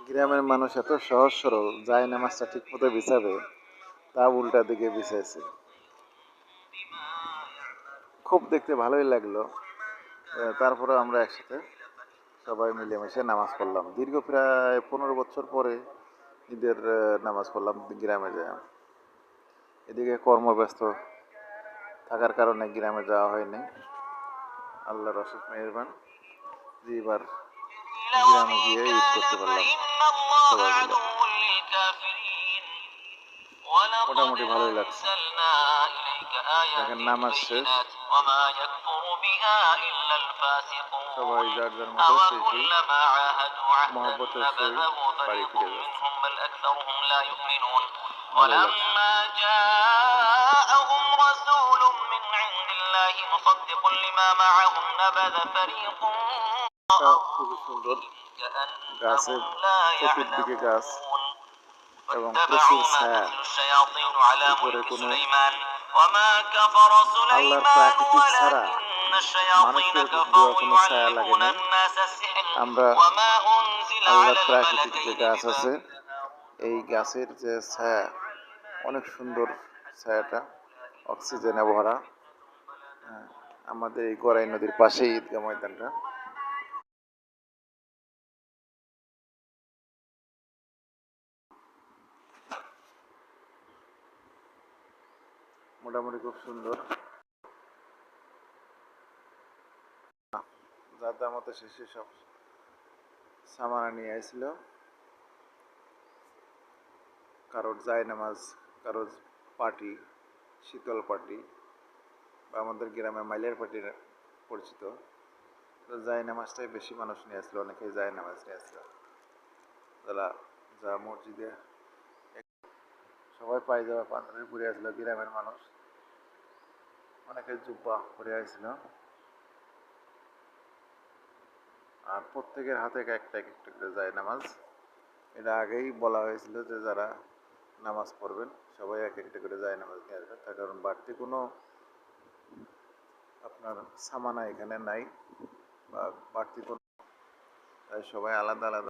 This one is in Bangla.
গ্রামের মানুষ এত সহজ সরল, যায় নামাজটা ঠিক মতো বিছাবে তা উল্টা দিকে বিছাইছে। খুব দেখতে ভালোই লাগলো। তারপরে আমরা একসাথে সবাই মিলেমিশে নামাজ পড়লাম। দীর্ঘ প্রায় 15 বছর পরে ঈদের নামাজ পড়লাম গ্রামে যায়। এদিকে কর্মব্যস্ত থাকার কারণে গ্রামে যাওয়া হয়নি। আল্লাহর অশেষ মেহেরবান যে এবার গ্রামে গিয়ে ঈদ করতে পারলাম সবাই মিলে। মোটামুটি ভালোই লাগছে। দেখেন নামাজ শেষ, সবাই যার যার মতো সেই মহব্বতের সহিত বাড়ি ফিরে যাচ্ছে। ولما جاءهم رسول من عند الله مصدق لما معهم نبذ فريق খুবই সুন্দর, গাছের চতুর্দিকে গাছ এবং প্রচুর ছায়া, উপরে কোনো আল্লাহর প্রাকৃতিক ছাড়া মানুষের দেওয়া কোনো ছায়া লাগে না। আমরা আল্লাহর প্রাকৃতিক যে গাছ আছে এই গাছের যে ছায়া অনেক সুন্দর, ছায়াটা অক্সিজেনে ভরা। আমাদের এই গড়াই নদীর পাশেই ঈদগাহ ময়দানটা। মোটামুটি খুব সুন্দর। যার মতো শেষে সব সামানা নিয়ে আসছিল, কারোর জায়নামাজ, কারোর পাটি, শীতল পাটি বা আমাদের গ্রামে মাইলের পাটি পরিচিত। তো জায়নামাজটাই বেশি মানুষ নিয়ে আসলো, অনেকেই জায়নামাজ নিয়ে আসলো। তারা যা মসজিদে সবাই পায়জামা পাঞ্জাবি পরে আসলো, গ্রামের মানুষ অনেকে জুব্বা পরে আসছিল। আর প্রত্যেকের হাতে একটা একটা করে জায়নামাজ। এটা আগেই বলা হয়েছিল যে যারা নামাজ পড়বেন সবাই এক একটা করে জায়নামাজ নিয়ে আসবেন, তার কারণ বাড়তি কোনো আপনার সামানা এখানে নাই বা বাড়তি কোনো, তাই সবাই আলাদা আলাদা